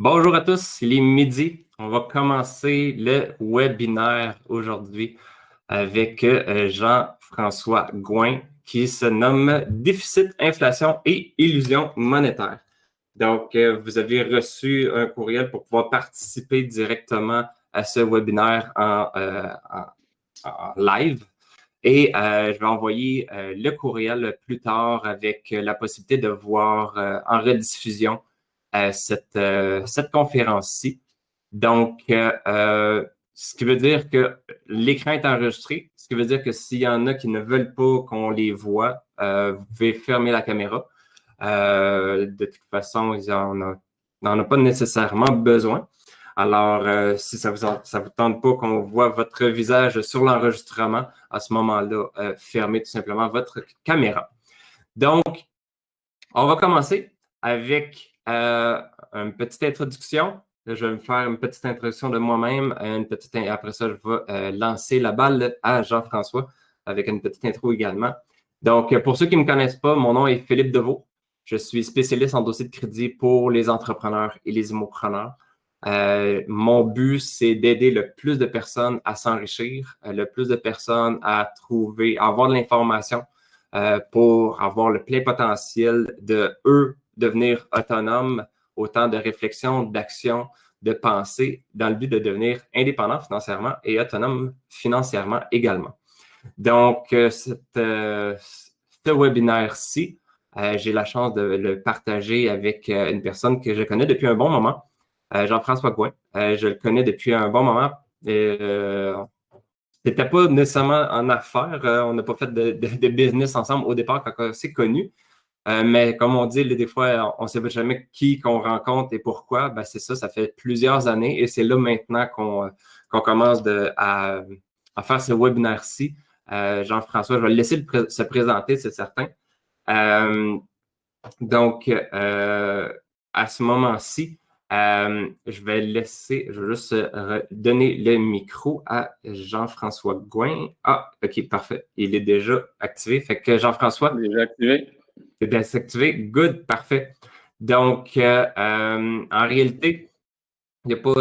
Bonjour à tous, il est midi. On va commencer le webinaire aujourd'hui avec Jean-François Gouin qui se nomme Déficit, inflation et illusion monétaire. Donc, vous avez reçu un courriel pour pouvoir participer directement à ce webinaire en live. Et je vais envoyer le courriel plus tard avec la possibilité de voir en rediffusion cette conférence-ci. Donc, ce qui veut dire que l'écran est enregistré, ce qui veut dire que s'il y en a qui ne veulent pas qu'on les voit, vous pouvez fermer la caméra. De toute façon, ils n'en ont pas nécessairement besoin. Alors, si ça vous tente pas qu'on voit votre visage sur l'enregistrement, à ce moment-là, fermez tout simplement votre caméra. Donc, on va commencer avec une petite introduction. Je vais me faire une petite introduction de moi-même. Après ça, je vais lancer la balle à Jean-François avec une petite intro également. Donc, pour ceux qui ne me connaissent pas, mon nom est Philippe Deveau. Je suis spécialiste en dossier de crédit pour les entrepreneurs et les immopreneurs. Mon but, c'est d'aider le plus de personnes à s'enrichir, le plus de personnes à trouver, à avoir de l'information pour avoir le plein potentiel de eux devenir autonomes, autant de réflexion, d'action, de pensée, dans le but de devenir indépendant financièrement et autonome financièrement également. Donc, ce webinaire-ci, j'ai la chance de le partager avec une personne que je connais depuis un bon moment, Jean-François Gouin. Je le connais depuis un bon moment. C'était pas nécessairement en affaires. On n'a pas fait de business ensemble au départ quand on s'est connus. Mais comme on dit, des fois, on ne sait jamais qui qu'on rencontre et pourquoi. Ben, c'est ça, ça fait plusieurs années et c'est là maintenant qu'on commence à faire ce webinaire-ci. Jean-François, je vais le laisser se présenter, c'est certain. Donc, à ce moment-ci, je vais juste donner le micro à Jean-François Gouin. Ah, OK, parfait. Il est déjà activé. Fait que Jean-François. Déjà activé. C'est désactivé. Good, parfait. Donc, en réalité, il n'y a pas.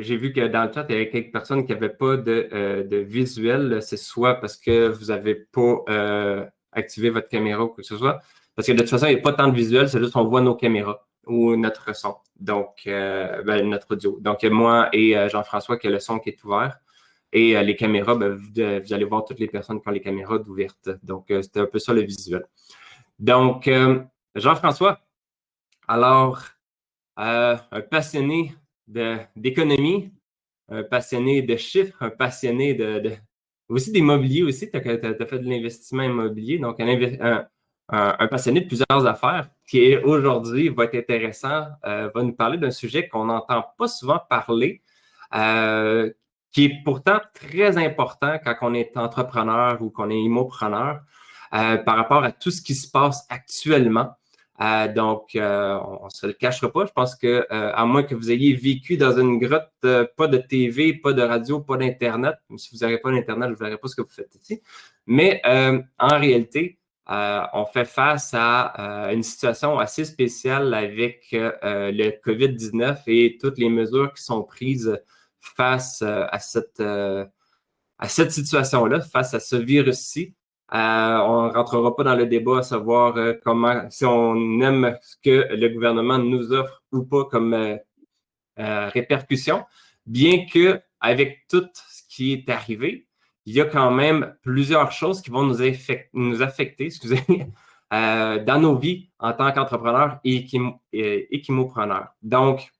J'ai vu que dans le chat, il y avait quelques personnes qui n'avaient pas de visuel. C'est soit parce que vous n'avez pas activé votre caméra ou quoi que ce soit. Parce que de toute façon, il n'y a pas tant de visuel, c'est juste qu'on voit nos caméras ou notre son. Donc, notre audio. Donc, moi et Jean-François qui a le son qui est ouvert. Et les caméras, vous allez voir toutes les personnes qui ont les caméras ouvertes. Donc, c'était un peu ça le visuel. Donc, Jean-François, alors, un passionné d'économie, un passionné de chiffres, un passionné aussi d'immobilier aussi. Tu as fait de l'investissement immobilier, donc un passionné de plusieurs affaires qui aujourd'hui va être intéressant, va nous parler d'un sujet qu'on n'entend pas souvent parler, qui est pourtant très important quand on est entrepreneur ou qu'on est immopreneur par rapport à tout ce qui se passe actuellement. Donc, on ne se le cachera pas. Je pense que, à moins que vous ayez vécu dans une grotte, pas de TV, pas de radio, pas d'Internet. Si vous n'avez pas d'Internet, je ne verrai pas ce que vous faites ici. Mais en réalité, on fait face à une situation assez spéciale avec le COVID-19 et toutes les mesures qui sont prises face à cette situation-là, face à ce virus-ci. On ne rentrera pas dans le débat à savoir si on aime ce que le gouvernement nous offre ou pas comme répercussion, bien que avec tout ce qui est arrivé, il y a quand même plusieurs choses qui vont nous affecter dans nos vies en tant qu'entrepreneurs et équimopreneurs. Donc,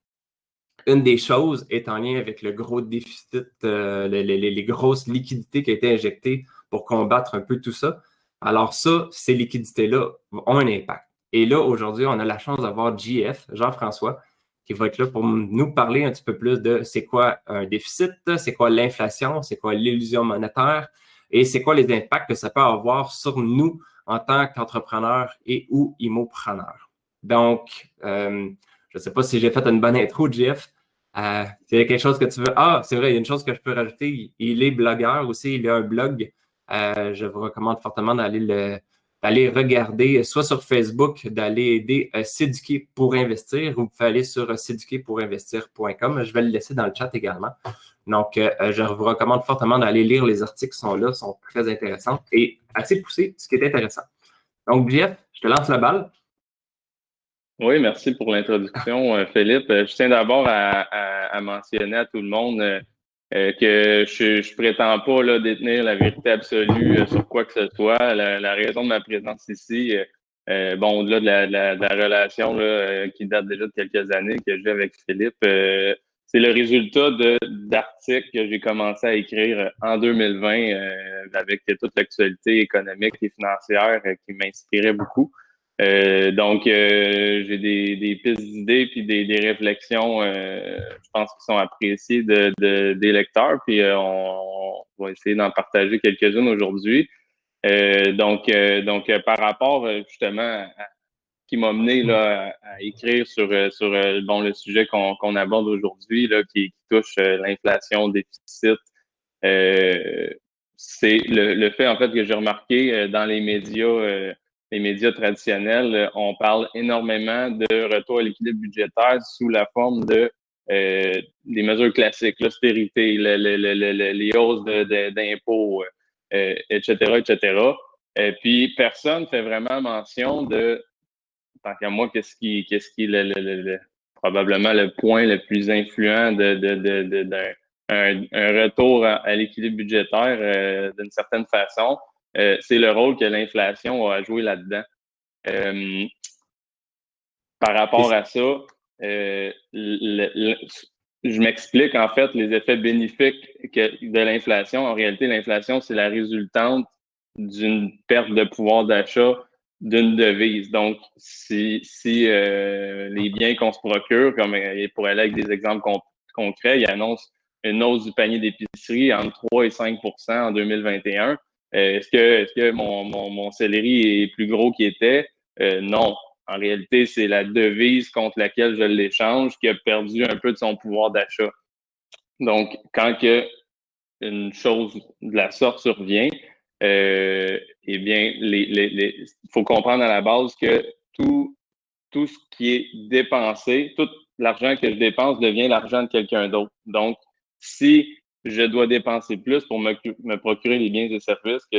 une des choses est en lien avec le gros déficit, les grosses liquidités qui ont été injectées pour combattre un peu tout ça. Alors ça, ces liquidités-là ont un impact. Et là, aujourd'hui, on a la chance d'avoir JF, Jean-François, qui va être là pour nous parler un petit peu plus de c'est quoi un déficit, c'est quoi l'inflation, c'est quoi l'illusion monétaire et c'est quoi les impacts que ça peut avoir sur nous en tant qu'entrepreneurs et ou immopreneurs. Donc, je ne sais pas si j'ai fait une bonne intro, Jeff. C'est quelque chose que tu veux. Ah, c'est vrai, il y a une chose que je peux rajouter. Il est blogueur aussi, il a un blog. Je vous recommande fortement d'aller d'aller regarder, soit sur Facebook, d'aller aider s'éduquer pour investir, ou vous pouvez aller sur s'éduquerpourinvestir.com. Je vais le laisser dans le chat également. Donc, je vous recommande fortement d'aller lire les articles qui sont là, sont très intéressants et assez poussés, ce qui est intéressant. Donc, Jeff, je te lance la balle. Oui, merci pour l'introduction, Philippe. Je tiens d'abord à mentionner à tout le monde que je prétends pas là, détenir la vérité absolue sur quoi que ce soit. La raison de ma présence ici, bon, au-delà de la relation là, qui date déjà de quelques années que j'ai avec Philippe, c'est le résultat d'articles que j'ai commencé à écrire en 2020 avec toute l'actualité économique et financière qui m'inspirait beaucoup. Donc, j'ai des pistes d'idées puis des réflexions, je pense, qui sont appréciées des lecteurs. Puis, on va essayer d'en partager quelques-unes aujourd'hui. Par rapport justement à qui m'a mené là, à écrire sur bon, le sujet qu'on aborde aujourd'hui, là, qui touche l'inflation, le déficit, c'est le fait en fait que j'ai remarqué dans les médias traditionnels, on parle énormément de retour à l'équilibre budgétaire sous la forme de des mesures classiques, l'austérité, les hausses d'impôts, etc., etc. Puis personne fait vraiment mention de, tant qu'à moi, qu'est-ce qui est probablement le point le plus influent un retour à l'équilibre budgétaire d'une certaine façon, c'est le rôle que l'inflation a joué là-dedans. Par rapport à ça, je m'explique en fait les effets bénéfiques de l'inflation. En réalité, l'inflation, c'est la résultante d'une perte de pouvoir d'achat d'une devise. Donc, si les biens qu'on se procure, comme pour aller avec des exemples concrets, il annonce une hausse du panier d'épicerie entre 3 et 5 en 2021. Est-ce que mon céleri est plus gros qu'il était? Non. En réalité, c'est la devise contre laquelle je l'échange qui a perdu un peu de son pouvoir d'achat. Donc, quand une chose de la sorte survient, eh bien, il faut comprendre à la base que tout ce qui est dépensé, tout l'argent que je dépense devient l'argent de quelqu'un d'autre. Donc, si je dois dépenser plus pour me procurer les biens et services que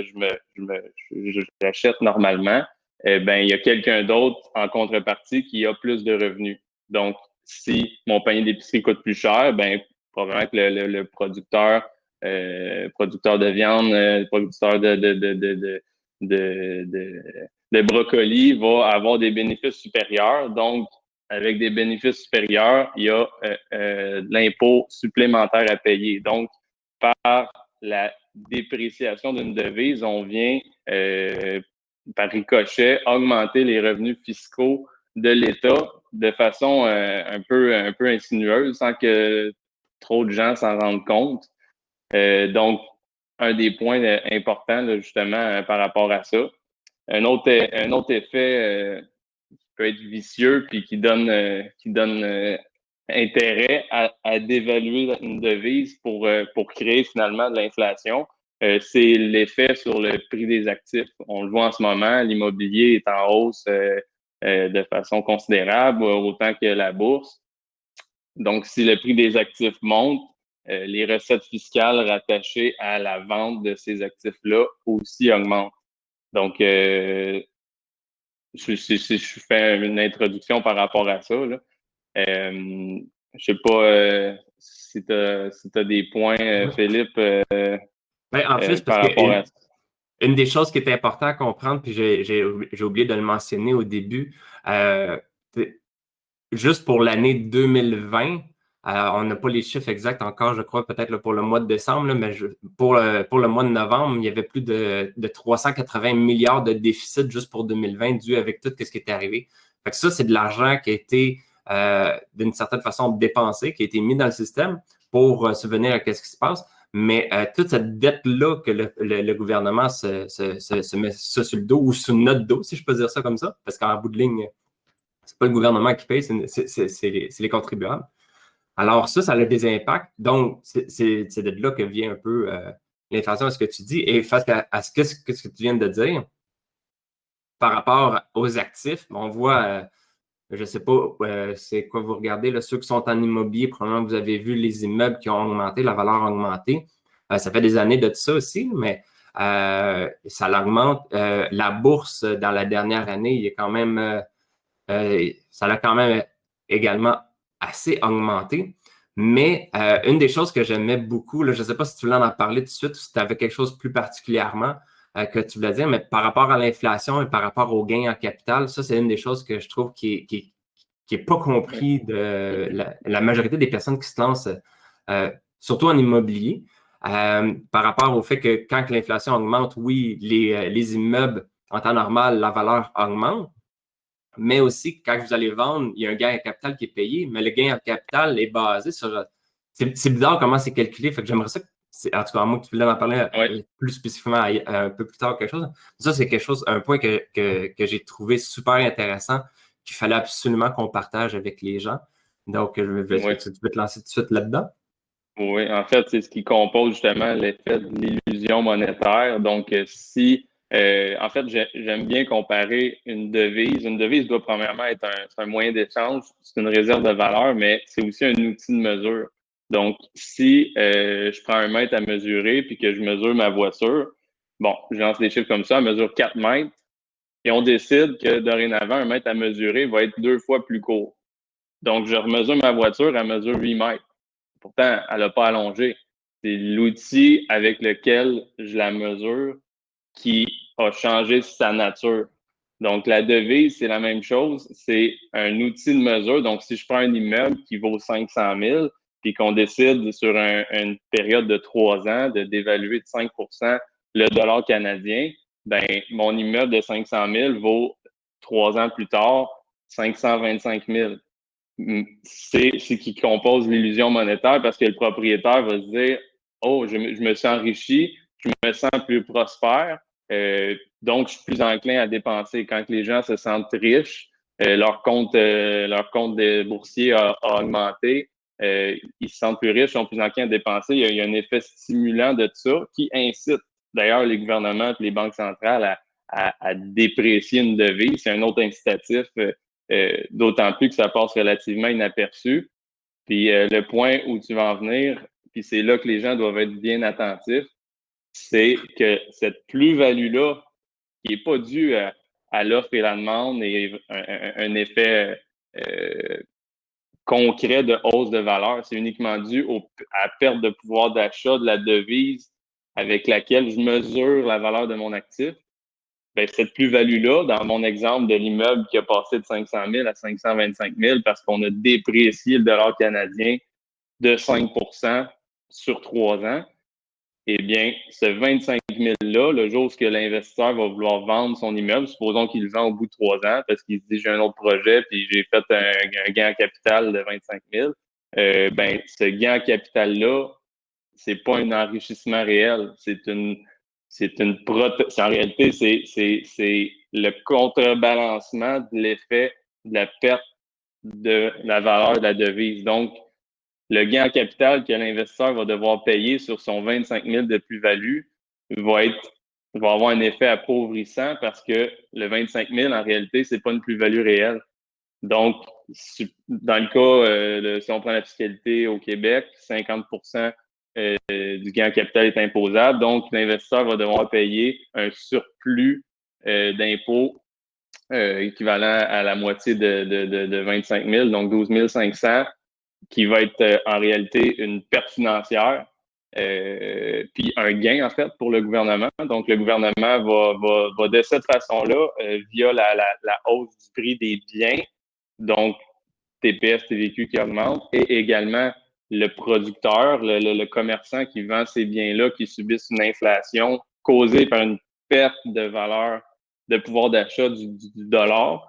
j'achète normalement, ben, il y a quelqu'un d'autre en contrepartie qui a plus de revenus. Donc, si mon panier d'épicerie coûte plus cher, ben, probablement que le producteur de viande, producteur de brocoli va avoir des bénéfices supérieurs. Donc, avec des bénéfices supérieurs, il y a de l'impôt supplémentaire à payer. Donc, par la dépréciation d'une devise, on vient par ricochet augmenter les revenus fiscaux de l'État de façon un peu insinueuse sans que trop de gens s'en rendent compte. Donc, un des points importants, là, justement, par rapport à ça. Un autre effet qui peut être vicieux puis qui donne intérêt à dévaluer une devise pour créer finalement de l'inflation, c'est l'effet sur le prix des actifs. On le voit en ce moment, l'immobilier est en hausse de façon considérable, autant que la bourse. Donc, si le prix des actifs monte, les recettes fiscales rattachées à la vente de ces actifs-là aussi augmentent. Donc, si je fais une introduction par rapport à ça, là, je sais pas si tu as des points, Philippe, Ben, en fait, parce par rapport à ça. une des choses qui est importante à comprendre, puis j'ai oublié de le mentionner au début, juste pour l'année 2020, on n'a pas les chiffres exacts encore, je crois, peut-être là, pour le mois de décembre, là, mais pour le mois de novembre, il y avait plus de 380 milliards de déficit juste pour 2020 dû avec tout ce qui est arrivé. Fait que ça, c'est de l'argent qui a été d'une certaine façon dépensé, qui a été mis dans le système pour subvenir à ce qui se passe. Mais toute cette dette-là que le gouvernement se met ça sur le dos ou sur notre dos, si je peux dire ça comme ça, parce qu'en bout de ligne, c'est pas le gouvernement qui paye, c'est les contribuables. Alors ça a des impacts. Donc, c'est de là que vient un peu l'inflation à ce que tu dis. Et face à ce que tu viens de dire, par rapport aux actifs, on voit, je ne sais pas c'est quoi vous regardez, là, ceux qui sont en immobilier, probablement vous avez vu les immeubles qui ont augmenté, la valeur a augmenté. Ça fait des années de ça aussi, mais ça l'augmente. La bourse, dans la dernière année, il est quand même, ça l'a quand même également assez augmenté. Mais une des choses que j'aimais beaucoup, là, je ne sais pas si tu voulais en parler tout de suite ou si tu avais quelque chose plus particulièrement que tu voulais dire, mais par rapport à l'inflation et par rapport aux gains en capital, ça, c'est une des choses que je trouve qui est pas compris de la majorité des personnes qui se lancent, surtout en immobilier, par rapport au fait que quand l'inflation augmente, oui, les immeubles, en temps normal, la valeur augmente, mais aussi quand vous allez vendre, il y a un gain en capital qui est payé, mais le gain en capital est basé sur... C'est bizarre comment c'est calculé, fait que j'aimerais ça, en tout cas, à moins que tu voulais en parler plus spécifiquement un peu plus tard quelque chose. Ça, c'est quelque chose, un point que j'ai trouvé super intéressant, qu'il fallait absolument qu'on partage avec les gens. Donc, est-ce que tu peux te lancer tout de suite là-dedans? Oui, en fait, c'est ce qui compose justement l'effet de l'illusion monétaire. Donc, en fait, j'aime bien comparer une devise. Une devise doit premièrement être un moyen d'échange, c'est une réserve de valeur, mais c'est aussi un outil de mesure. Donc, si je prends un mètre à mesurer puis que je mesure ma voiture, bon, je lance des chiffres comme ça, elle mesure 4 mètres et on décide que dorénavant, un mètre à mesurer va être 2 fois plus court. Donc, je remesure ma voiture, elle mesure 8 mètres. Pourtant, elle n'a pas allongé. C'est l'outil avec lequel je la mesure qui a changé sa nature. Donc, la devise, c'est la même chose. C'est un outil de mesure. Donc, si je prends un immeuble qui vaut 500 000, puis qu'on décide sur une période de 3 ans de d'évaluer de 5 le dollar canadien, ben mon immeuble de 500 000 vaut 3 ans plus tard 525 000. C'est ce qui compose l'illusion monétaire parce que le propriétaire va se dire oh, je me suis enrichi, je me sens plus prospère, donc je suis plus enclin à dépenser. Quand les gens se sentent riches, leur compte de boursier a augmenté, ils se sentent plus riches, sont plus enclins à dépenser. Il y a un effet stimulant de ça qui incite d'ailleurs les gouvernements et les banques centrales à déprécier une devise. C'est un autre incitatif. D'autant plus que ça passe relativement inaperçu. Puis le point où tu vas en venir, puis c'est là que les gens doivent être bien attentifs, c'est que cette plus-value-là, qui n'est pas due à l'offre et la demande et un effet concret de hausse de valeur, c'est uniquement dû à la perte de pouvoir d'achat de la devise avec laquelle je mesure la valeur de mon actif. Ben, cette plus-value-là, dans mon exemple de l'immeuble qui a passé de 500 000 à 525 000 parce qu'on a déprécié le dollar canadien de 5 sur 3 ans, eh bien, ce 25 000-là, le jour où l'investisseur va vouloir vendre son immeuble, supposons qu'il le vend au bout de 3 ans parce qu'il se dit j'ai un autre projet puis j'ai fait un gain en capital de 25 000, ben, ce gain en capital-là, c'est pas un enrichissement réel, en réalité, c'est le contrebalancement de l'effet de la perte de la valeur de la devise. Donc, le gain en capital que l'investisseur va devoir payer sur son 25 000 de plus-value va avoir un effet appauvrissant parce que le 25 000, en réalité, c'est pas une plus-value réelle. Donc, dans le cas, si on prend la fiscalité au Québec, 50 du gain en capital est imposable. Donc, l'investisseur va devoir payer un surplus d'impôts équivalent à la moitié de 25 000, donc 12 500, qui va être en réalité une perte financière, puis un gain, en fait, pour le gouvernement. Donc, le gouvernement va de cette façon-là, via la hausse du prix des biens, donc TPS, TVQ qui augmente, et également le producteur, le commerçant qui vend ces biens-là, qui subissent une inflation causée par une perte de valeur, de pouvoir d'achat du dollar,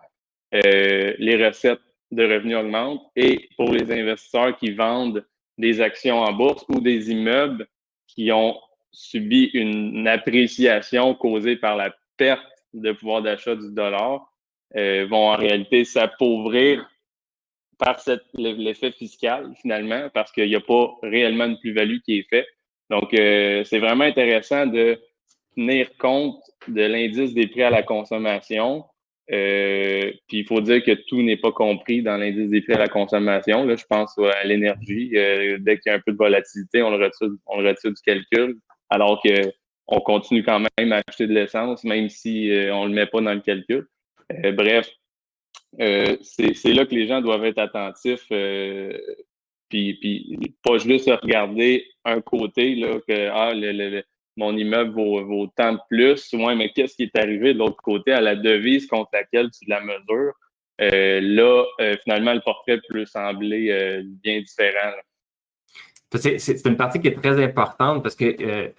les recettes de revenus augmentent. Et pour les investisseurs qui vendent des actions en bourse ou des immeubles qui ont subi une appréciation causée par la perte de pouvoir d'achat du dollar, vont en réalité s'appauvrir par l'effet fiscal, finalement, parce qu'il n'y a pas réellement de plus-value qui est faite. Donc, c'est vraiment intéressant de tenir compte de l'indice des prix à la consommation. Puis il faut dire que tout n'est pas compris dans l'indice des prix à la consommation. Là, je pense à l'énergie. Dès qu'il y a un peu de volatilité, on le retire du calcul, alors que on continue quand même à acheter de l'essence, même si on ne le met pas dans le calcul. Bref, c'est là que les gens doivent être attentifs. Puis pas juste regarder un côté, là, que mon immeuble vaut tant de plus. Ouais, mais qu'est-ce qui est arrivé de l'autre côté à la devise contre laquelle tu la mesures? Finalement, le portrait peut sembler bien différent. C'est une partie qui est très importante parce que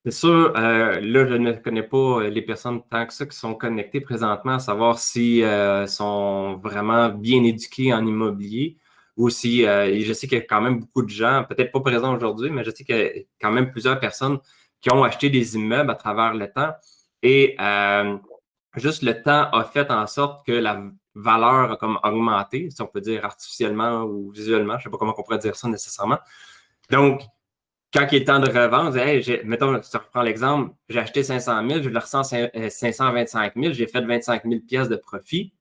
c'est sûr, là, je ne connais pas les personnes tant que ça qui sont connectées présentement, à savoir si sont vraiment bien éduquées en immobilier ou si je sais qu'il y a quand même beaucoup de gens, peut-être pas présents aujourd'hui, mais je sais qu'il y a quand même plusieurs personnes qui ont acheté des immeubles à travers le temps et juste le temps a fait en sorte que la valeur a comme augmenté, si on peut dire artificiellement ou visuellement, je ne sais pas comment on pourrait dire ça nécessairement. Donc, quand il est temps de revendre, hey, mettons, si tu reprends l'exemple, j'ai acheté 500 000, je le ressens 525 000, j'ai fait 25 000 pièces de profit.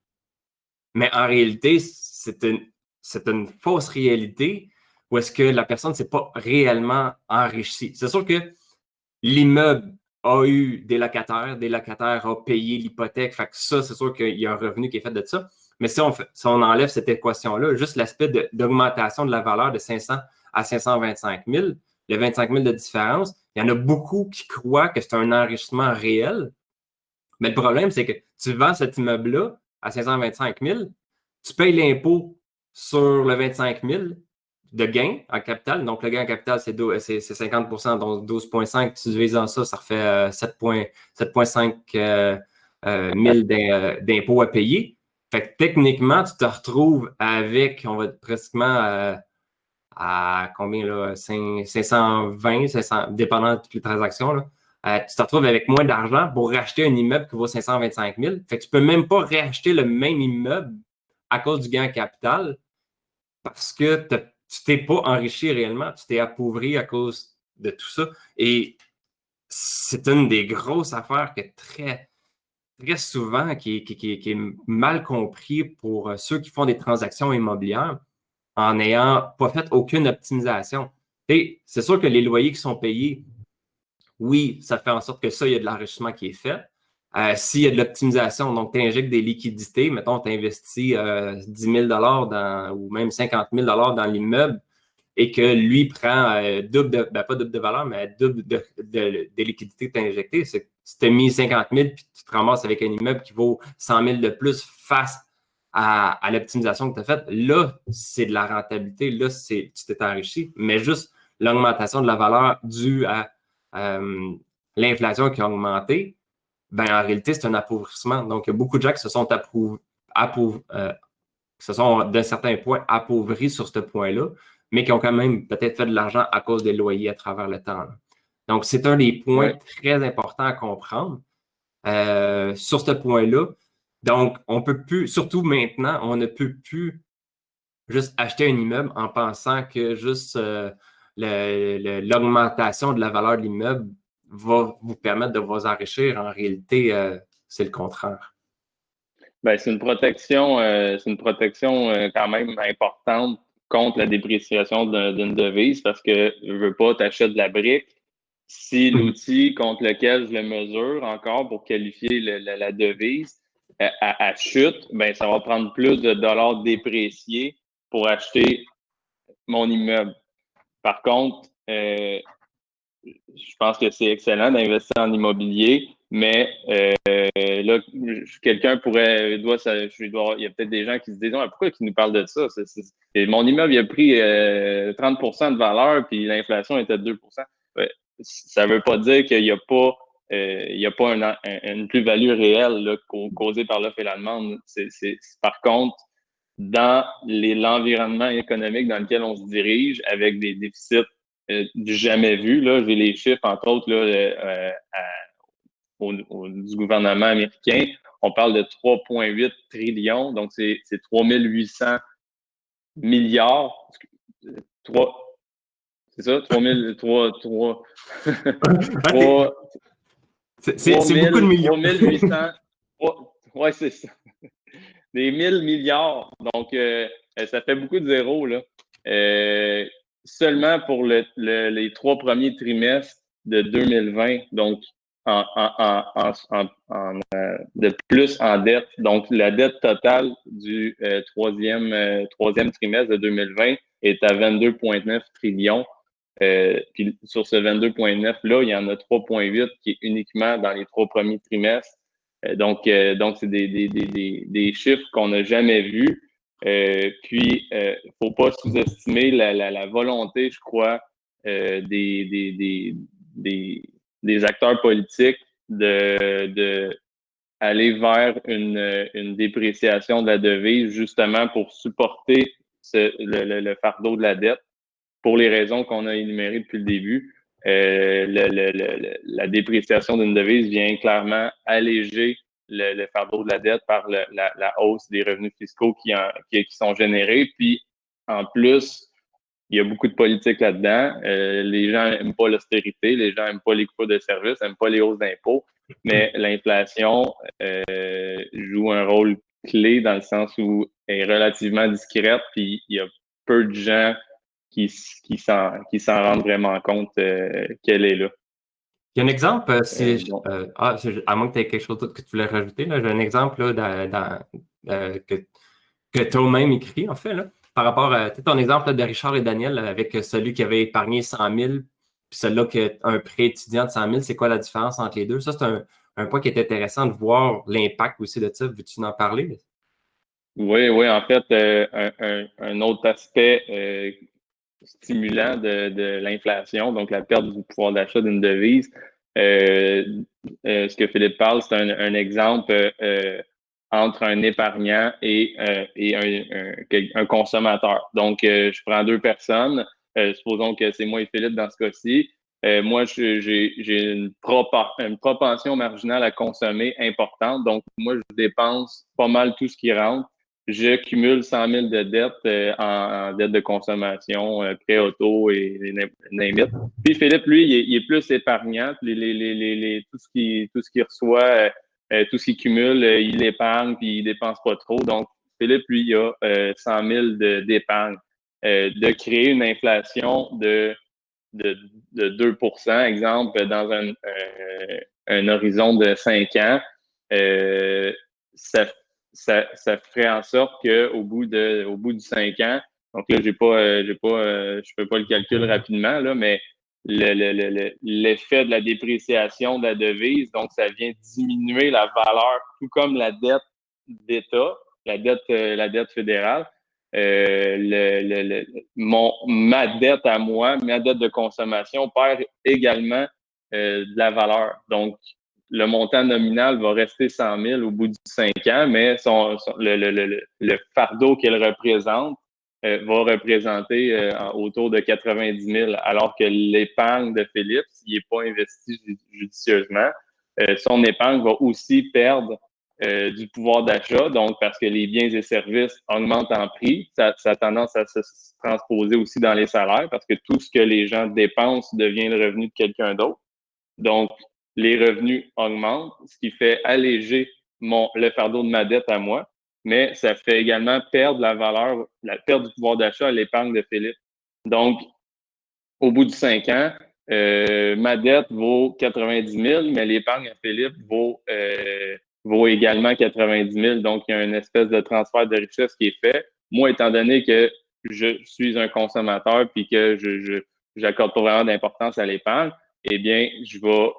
Mais en réalité, c'est une fausse réalité où est-ce que la personne ne s'est pas réellement enrichie. C'est sûr que l'immeuble a eu des locataires ont payé l'hypothèque. Fait que ça, c'est sûr qu'il y a un revenu qui est fait de ça. Mais si on enlève cette équation-là, juste l'aspect d'augmentation de la valeur de 500 à 525 000, le 25 000 de différence, il y en a beaucoup qui croient que c'est un enrichissement réel. Mais le problème, c'est que tu vends cet immeuble-là à 525 000, tu payes l'impôt sur le 25 000 de gain en capital. Donc, le gain en capital, c'est 50 donc 12,5. Tu divises en ça, ça refait 7,5 000 d'impôts à payer. Fait que techniquement, tu te retrouves avec, on va être pratiquement à combien, là, 520, 500, dépendant de toutes les transactions, là. Tu te retrouves avec moins d'argent pour racheter un immeuble qui vaut 525 000. Fait que tu peux même pas réacheter le même immeuble à cause du gain en capital parce que tu t'es pas enrichi réellement, tu t'es appauvri à cause de tout ça. Et c'est une des grosses affaires que très, très souvent qui est mal compris pour ceux qui font des transactions immobilières en n'ayant pas fait aucune optimisation. Et c'est sûr que les loyers qui sont payés, oui, ça fait en sorte que ça, il y a de l'enrichissement qui est fait. S'il y a de l'optimisation, donc tu injectes des liquidités, mettons, tu investis 10 000 ou même 50 000 dans l'immeuble et que lui prend pas double de valeur, mais double de liquidités que tu as injectées. Si tu as mis 50 000 puis tu te ramasses avec un immeuble qui vaut 100 000 de plus face à l'optimisation que tu as faite, là, c'est de la rentabilité. Là, tu t'es enrichi. Mais juste l'augmentation de la valeur due à l'inflation qui a augmenté, ben, en réalité, c'est un appauvrissement. Donc, il y a beaucoup de gens qui se sont d'un certain point appauvris sur ce point-là, mais qui ont quand même peut-être fait de l'argent à cause des loyers à travers le temps. Là. Donc, c'est un des points très importants à comprendre sur ce point-là. Donc, on peut plus, surtout maintenant, on ne peut plus juste acheter un immeuble en pensant que juste l'augmentation de la valeur de l'immeuble va vous permettre de vous enrichir. En réalité, c'est le contraire. Ben, c'est une protection quand même importante contre la dépréciation d'une devise parce que je veux pas t'acheter de la brique. Si l'outil contre lequel je le mesure encore pour qualifier la devise à chute, ben, ça va prendre plus de dollars dépréciés pour acheter mon immeuble. Par contre, je pense que c'est excellent d'investir en immobilier, mais là, quelqu'un pourrait, il y a peut-être des gens qui se disent, pourquoi ils nous parlent de ça? Mon immeuble, il a pris 30 de valeur, puis l'inflation était de 2 Ça ne veut pas dire qu'il n'y a pas, une plus-value réelle là, causée par l'offre et la demande. Par contre, dans l'environnement économique dans lequel on se dirige, avec des déficits du jamais vu, là, j'ai les chiffres, entre autres, là, du gouvernement américain. On parle de 3,8 trillions, donc c'est 3 800 milliards. 3, c'est ça? 3 000, 3, 3, 3, C'est beaucoup de millions. 3800. Ouais, c'est ça. Des 1000 milliards. Donc, ça fait beaucoup de zéros, là. Seulement pour les 3 premiers trimestres de 2020, donc de plus en dette. Donc, la dette totale du troisième trimestre de 2020 est à 22,9 trillions. Puis sur ce 22,9-là, il y en a 3,8 qui est uniquement dans les 3 premiers trimestres. Donc, c'est des chiffres qu'on n'a jamais vus. Puis, faut pas sous-estimer la volonté, je crois, des acteurs politiques de aller vers une dépréciation de la devise, justement pour supporter le fardeau de la dette, pour les raisons qu'on a énumérées depuis le début. La dépréciation d'une devise vient clairement alléger le fardeau de la dette par la hausse des revenus fiscaux qui sont générés. Puis, en plus, il y a beaucoup de politique là-dedans. Les gens n'aiment pas l'austérité, les gens n'aiment pas les coûts de services, n'aiment pas les hausses d'impôts, mais l'inflation joue un rôle clé dans le sens où elle est relativement discrète, puis il y a peu de gens qui s'en rendent vraiment compte qu'elle est là. Il y a un exemple, à moins que tu aies quelque chose d'autre que tu voulais rajouter, là, j'ai un exemple là, que toi-même écrit, en fait, là, par rapport à ton exemple là, de Richard et Daniel là, avec celui qui avait épargné 100 000 puis celui-là qui a un prêt étudiant de 100 000, c'est quoi la différence entre les deux? Ça, c'est un point qui est intéressant de voir l'impact aussi de ça. Veux-tu en parler? Oui, en fait, un autre aspect stimulant de l'inflation, donc la perte du pouvoir d'achat d'une devise. Ce que Philippe parle, c'est un exemple entre un épargnant et un consommateur. Donc, je prends 2 personnes. Supposons que c'est moi et Philippe dans ce cas-ci. Moi, j'ai une propension marginale à consommer importante. Donc, moi, je dépense pas mal tout ce qui rentre. Je cumule 100 000 de dettes en dette de consommation, prêt auto et name it. Puis Philippe, lui, il est plus épargnant. Tout ce qu'il reçoit, tout ce qu'il cumule, il l'épargne puis il dépense pas trop. Donc, Philippe, lui, il a 100 000 d'épargne. De créer une inflation de 2 exemple, dans un horizon de 5 ans, ça ferait en sorte qu'au bout du 5 ans, donc là, je fais pas le calcul rapidement, là, mais l'effet de la dépréciation de la devise, donc ça vient diminuer la valeur, tout comme la dette d'État, la dette fédérale. Ma dette à moi, ma dette de consommation perd également de la valeur. Donc, le montant nominal va rester 100 000 au bout du 5 ans, mais le fardeau qu'elle représente va représenter autour de 90 000, alors que l'épargne de Philippe, s'il n'est pas investi judicieusement, son épargne va aussi perdre du pouvoir d'achat, donc parce que les biens et services augmentent en prix. Ça a tendance à se transposer aussi dans les salaires, parce que tout ce que les gens dépensent devient le revenu de quelqu'un d'autre. Donc, les revenus augmentent, ce qui fait alléger le fardeau de ma dette à moi, mais ça fait également perdre la valeur, la perte du pouvoir d'achat à l'épargne de Philippe. Donc, au bout de 5 ans, ma dette vaut 90 000, mais l'épargne à Philippe vaut également 90 000. Donc, il y a une espèce de transfert de richesse qui est fait. Moi, étant donné que je suis un consommateur puis que je n'accorde pas vraiment d'importance à l'épargne, eh bien, je vais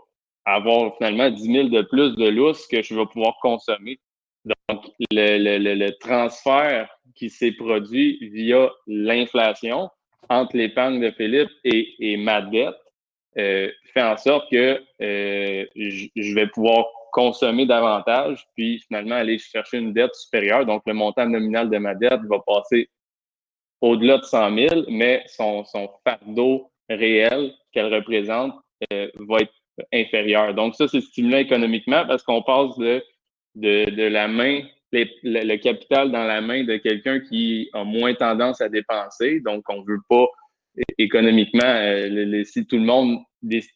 avoir finalement 10 000 de plus de lousse que je vais pouvoir consommer. Donc, le transfert qui s'est produit via l'inflation entre l'épargne de Philippe et ma dette fait en sorte que je vais pouvoir consommer davantage, puis finalement aller chercher une dette supérieure. Donc, le montant nominal de ma dette va passer au-delà de 100 000, mais son fardeau réel qu'elle représente va être inférieur. Donc, ça, c'est stimulant économiquement parce qu'on passe de la main, le capital dans la main de quelqu'un qui a moins tendance à dépenser. Donc, on ne veut pas économiquement, si tout le monde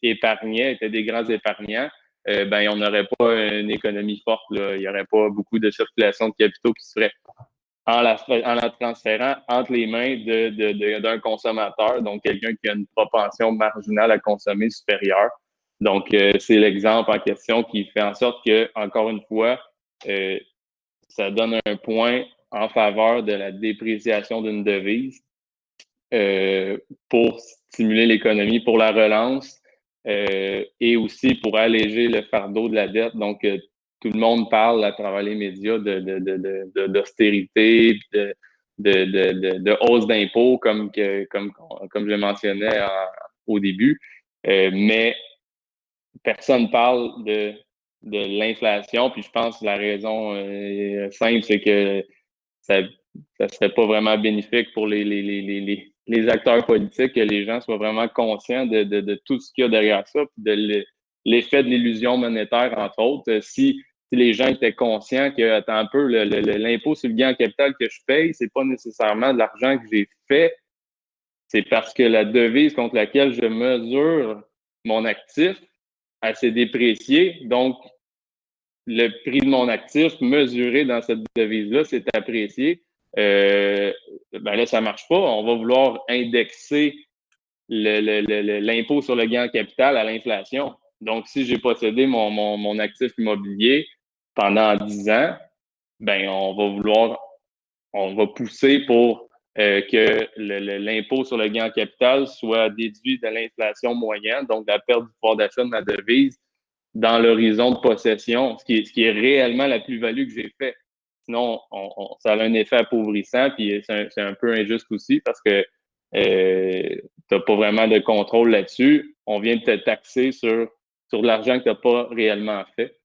épargnait, était des grands épargnants, on n'aurait pas une économie forte, là. Il n'y aurait pas beaucoup de circulation de capitaux qui se ferait en la transférant entre les mains d'un consommateur, donc quelqu'un qui a une propension marginale à consommer supérieure. Donc, c'est l'exemple en question qui fait en sorte que, encore une fois, ça donne un point en faveur de la dépréciation d'une devise pour stimuler l'économie, pour la relance et aussi pour alléger le fardeau de la dette. Donc, tout le monde parle à travers les médias d'austérité, de hausse d'impôts, comme je le mentionnais au début. Mais personne parle de l'inflation. Puis je pense que la raison simple, c'est que ça ne serait pas vraiment bénéfique pour les acteurs politiques, que les gens soient vraiment conscients de tout ce qu'il y a derrière ça, puis de l'effet de l'illusion monétaire, entre autres. Si les gens étaient conscients que, attends un peu, l'impôt sur le gain en capital que je paye, c'est pas nécessairement de l'argent que j'ai fait, c'est parce que la devise contre laquelle je mesure mon actif, elle s'est dépréciée. Donc, le prix de mon actif mesuré dans cette devise-là s'est apprécié. Là, ça ne marche pas. On va vouloir indexer l'impôt sur le gain en capital à l'inflation. Donc, si j'ai possédé mon actif immobilier pendant 10 ans, on va pousser pour que l'impôt sur le gain en capital soit déduit de l'inflation moyenne, donc la perte du pouvoir d'achat de ma devise dans l'horizon de possession, ce qui est réellement la plus-value que j'ai fait. Sinon, ça a un effet appauvrissant, puis c'est un peu injuste aussi parce que tu n'as pas vraiment de contrôle là-dessus. On vient de te taxer sur de l'argent que tu n'as pas réellement fait.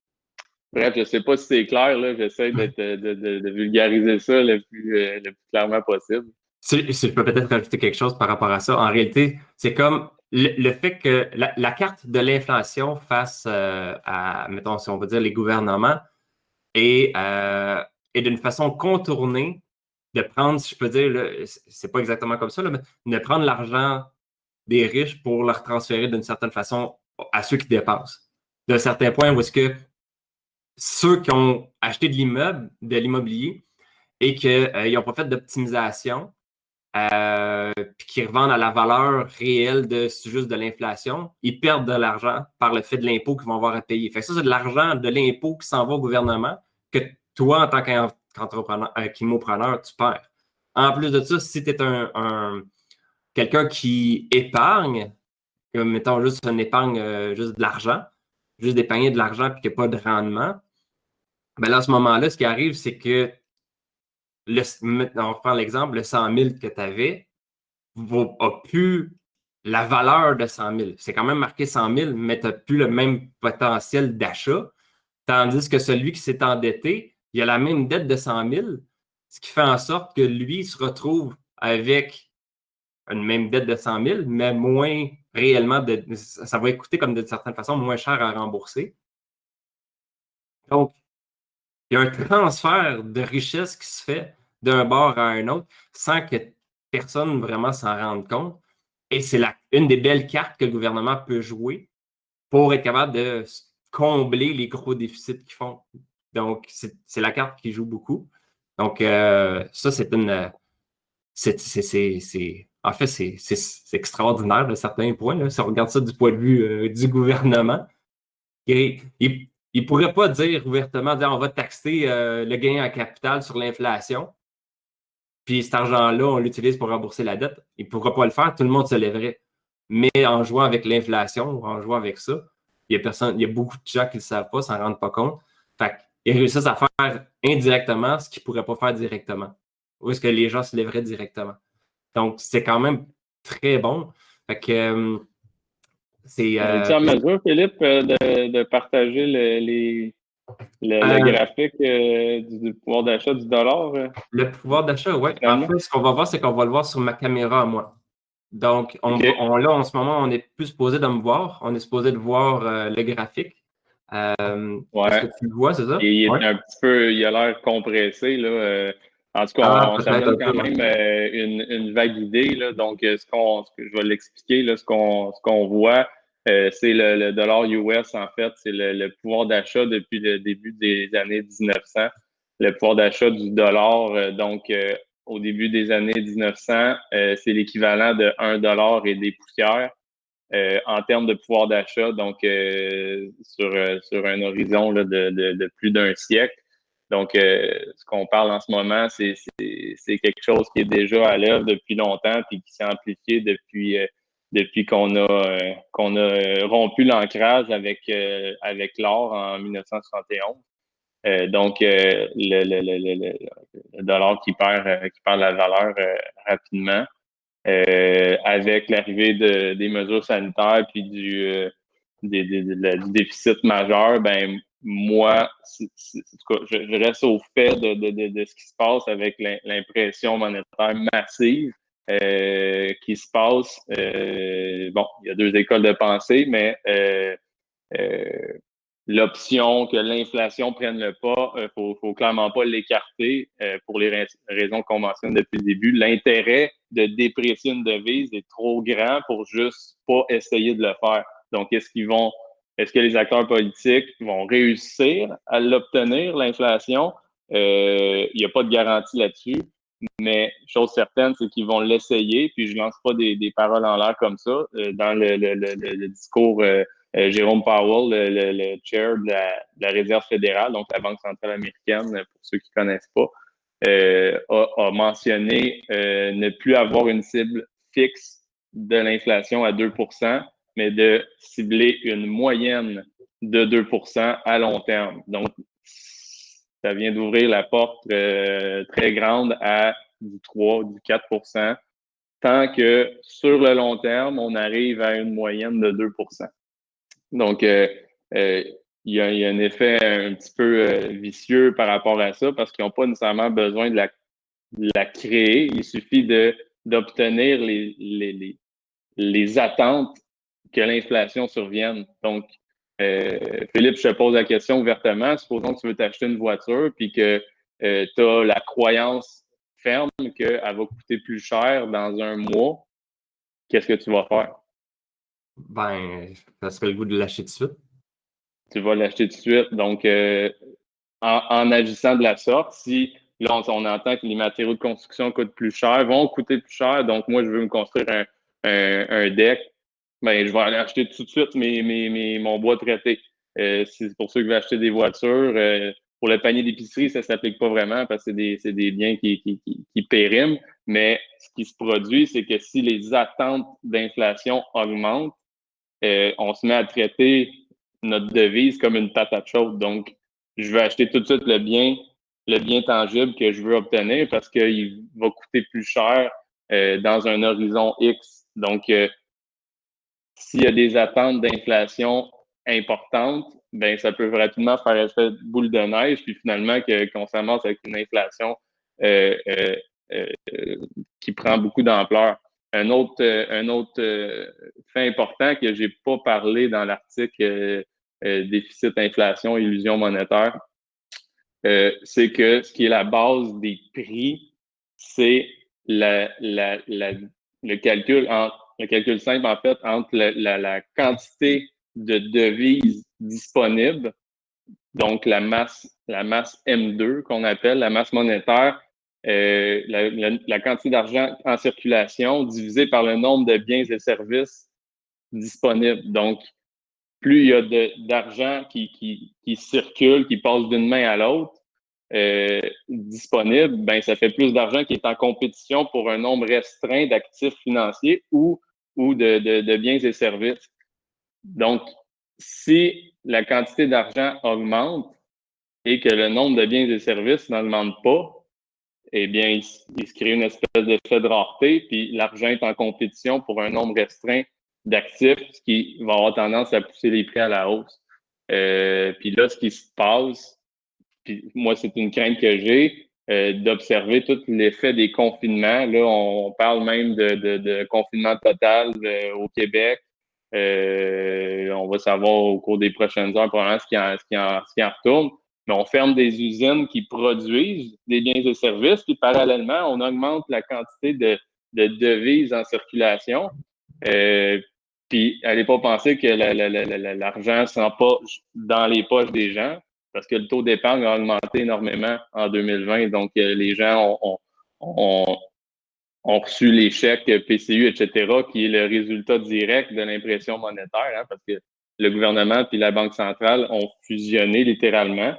Bref, je ne sais pas si c'est clair, là. J'essaie de vulgariser ça le plus clairement possible. Si je peux peut-être rajouter quelque chose par rapport à ça, en réalité, c'est comme le fait que la carte de l'inflation face à, mettons, si on veut dire, les gouvernements est d'une façon contournée de prendre, si je peux dire, c'est pas exactement comme ça, là, mais de prendre l'argent des riches pour leur transférer d'une certaine façon à ceux qui dépensent. D'un certain point où est-ce que ceux qui ont acheté de l'immobilier et qu'ils n'ont pas fait d'optimisation, puis qui revendent à la valeur réelle de juste de l'inflation, ils perdent de l'argent par le fait de l'impôt qu'ils vont avoir à payer. Fait que ça, c'est de l'argent de l'impôt qui s'en va au gouvernement que toi, en tant qu'immopreneur, tu perds. En plus de ça, si tu es quelqu'un qui épargne, comme mettons juste une épargne, juste de l'argent, juste d'épargner de l'argent puis qu'il n'y a pas de rendement, ben là, à ce moment-là, ce qui arrive, c'est que on reprend l'exemple, le 100 000 que tu avais n'a plus la valeur de 100 000. C'est quand même marqué 100 000, mais tu n'as plus le même potentiel d'achat. Tandis que celui qui s'est endetté, il a la même dette de 100 000, ce qui fait en sorte que lui se retrouve avec une même dette de 100 000, mais moins réellement, ça va coûter comme de certaine façon moins cher à rembourser. Donc, il y a un transfert de richesse qui se fait d'un bord à un autre sans que personne vraiment s'en rende compte. Et c'est une des belles cartes que le gouvernement peut jouer pour être capable de combler les gros déficits qu'ils font. Donc, c'est la carte qui joue beaucoup. Donc, ça, c'est une. En fait, c'est extraordinaire de certains points. Là, si on regarde ça du point de vue du gouvernement. Il ne pourrait pas dire ouvertement, on va taxer le gain en capital sur l'inflation, puis cet argent-là, on l'utilise pour rembourser la dette. Il ne pourra pas le faire, tout le monde se lèverait. Mais en jouant avec l'inflation, en jouant avec ça, il y a beaucoup de gens qui ne le savent pas, s'en rendent pas compte. Fait qu'ils réussissent à faire indirectement ce qu'ils ne pourraient pas faire directement. Ou est-ce que les gens se lèveraient directement. Donc, c'est quand même très bon. Fait que c'est. Es-tu en mesure, Philippe, de partager le graphique du pouvoir d'achat du dollar? Le pouvoir d'achat, oui. En fait, ce qu'on va voir, c'est qu'on va le voir sur ma caméra à moi. Donc, là, en ce moment, on n'est plus supposé de me voir. On est supposé de voir le graphique. Est-ce que tu le vois, c'est ça? Et il est un petit peu, il a l'air compressé, là. En tout cas, ça donne quand même une vague idée, là. Donc, ce que je vais l'expliquer, là, ce qu'on voit, c'est le dollar US, en fait, c'est le pouvoir d'achat depuis le début des années 1900. Le pouvoir d'achat du dollar, au début des années 1900, c'est l'équivalent de 1 dollar et des poussières en termes de pouvoir d'achat, donc sur un horizon là, de plus d'un siècle. Donc, ce qu'on parle en ce moment, c'est quelque chose qui est déjà à l'œuvre depuis longtemps puis qui s'est amplifié depuis qu'on a rompu l'ancrage avec l'or en 1971. Le dollar qui perd la valeur rapidement. Avec l'arrivée des mesures sanitaires puis du déficit majeur, ben moi, en tout cas, je reste au fait de ce qui se passe avec l'impression monétaire massive qui se passe. Bon, il y a deux écoles de pensée, mais l'option que l'inflation prenne le pas, faut clairement pas l'écarter pour les raisons qu'on mentionne depuis le début. L'intérêt de déprécier une devise est trop grand pour juste pas essayer de le faire. Donc, est-ce que les acteurs politiques vont réussir à l'obtenir, l'inflation? Il n'y a pas de garantie là-dessus. Mais chose certaine, c'est qu'ils vont l'essayer. Puis je lance pas des paroles en l'air comme ça. Dans le discours Jérôme Powell, le chair de la Réserve fédérale, donc la Banque centrale américaine, pour ceux qui ne connaissent pas, a mentionné ne plus avoir une cible fixe de l'inflation à 2 mais de cibler une moyenne de 2 à long terme. Donc, ça vient d'ouvrir la porte très grande à du 3, du 4 tant que sur le long terme, on arrive à une moyenne de 2 Donc, il y a un effet un petit peu vicieux par rapport à ça parce qu'ils n'ont pas nécessairement besoin de la créer. Il suffit d'obtenir les attentes que l'inflation survienne. Donc, Philippe, je te pose la question ouvertement. Supposons que tu veux t'acheter une voiture puis que tu as la croyance ferme qu'elle va coûter plus cher dans un mois. Qu'est-ce que tu vas faire? Ben, ça serait le goût de l'acheter tout de suite. Tu vas l'acheter tout de suite. Donc, en agissant de la sorte, si là, on entend que les matériaux de construction coûtent plus cher, vont coûter plus cher, donc moi, je veux me construire un deck, ben, je vais aller acheter tout de suite mon bois traité. C'est pour ceux qui veulent acheter des voitures. Pour le panier d'épicerie, ça ne s'applique pas vraiment parce que c'est des biens qui périment. Mais ce qui se produit, c'est que si les attentes d'inflation augmentent, on se met à traiter notre devise comme une patate chaude. Donc, je veux acheter tout de suite le bien tangible que je veux obtenir parce qu'il va coûter plus cher dans un horizon X. Donc, s'il y a des attentes d'inflation importantes, ben ça peut rapidement faire effet de boule de neige, puis finalement qu'on s'amorce avec une inflation euh, euh, euh, qui prend beaucoup d'ampleur. Un autre fait important que j'ai pas parlé dans l'article déficit, inflation, illusion monétaire, c'est que ce qui est la base des prix, c'est le calcul simple, en fait, entre la quantité de devises disponibles, donc la masse M2 qu'on appelle, la masse monétaire, la quantité d'argent en circulation divisée par le nombre de biens et services disponibles. Donc, plus il y a d'argent qui circule, qui passe d'une main à l'autre, disponible, ben ça fait plus d'argent qui est en compétition pour un nombre restreint d'actifs financiers ou de biens et services. Donc, si la quantité d'argent augmente et que le nombre de biens et services n'augmente pas, eh bien, il se crée une espèce d'effet de rareté, puis l'argent est en compétition pour un nombre restreint d'actifs, ce qui va avoir tendance à pousser les prix à la hausse. Puis là, ce qui se passe, puis moi, c'est une crainte que j'ai, d'observer tout l'effet des confinements. Là, on parle même de confinement total au Québec. On va savoir au cours des prochaines heures probablement ce qui en retourne. Mais on ferme des usines qui produisent des biens et services, puis parallèlement, on augmente la quantité de devises en circulation. Puis, allez pas penser que l'argent ne sera pas dans les poches des gens, parce que le taux d'épargne a augmenté énormément en 2020. Donc, les gens ont reçu les chèques PCU, etc., qui est le résultat direct de l'impression monétaire, hein, parce que le gouvernement puis la Banque centrale ont fusionné littéralement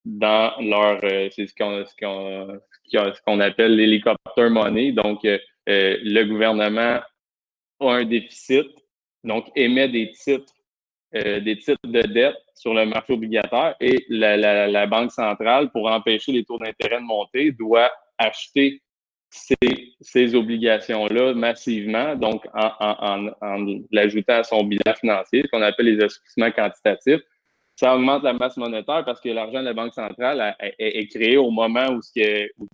dans leur, c'est ce qu'on appelle l'hélicoptère money. Donc, le gouvernement a un déficit, donc émet des titres de dette sur le marché obligataire et la Banque centrale, pour empêcher les taux d'intérêt de monter, doit acheter ces obligations-là massivement, donc en l'ajoutant à son bilan financier, ce qu'on appelle les assouplissements quantitatifs. Ça augmente la masse monétaire parce que l'argent de la Banque centrale est créé au moment où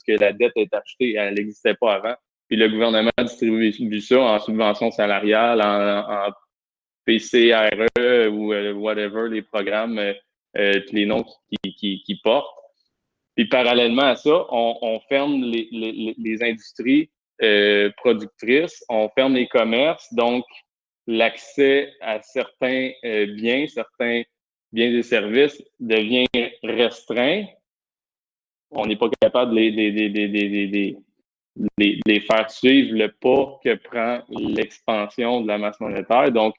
la dette est achetée. Elle n'existait pas avant. Puis le gouvernement distribue ça en subvention salariale, en PCRE ou whatever, les programmes, les noms qui portent. Puis parallèlement à ça, on ferme les industries productrices, on ferme les commerces, donc l'accès à certains certains biens et services devient restreint. On n'est pas capable de les faire suivre le pas que prend l'expansion de la masse monétaire. Donc,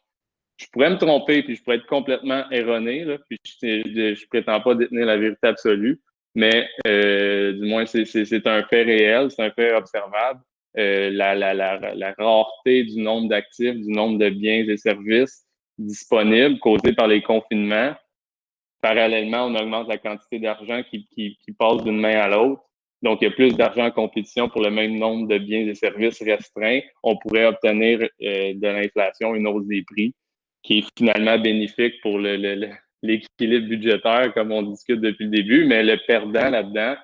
je pourrais me tromper, puis je pourrais être complètement erroné, là, puis je prétends pas détenir la vérité absolue, mais du moins, c'est un fait réel, c'est un fait observable. La rareté du nombre d'actifs, du nombre de biens et services disponibles causés par les confinements. Parallèlement, on augmente la quantité d'argent qui passe d'une main à l'autre. Donc, il y a plus d'argent en compétition pour le même nombre de biens et services restreints. On pourrait obtenir de l'inflation, une hausse des prix, qui est finalement bénéfique pour l'équilibre budgétaire, comme on discute depuis le début. Mais le perdant là-dedans,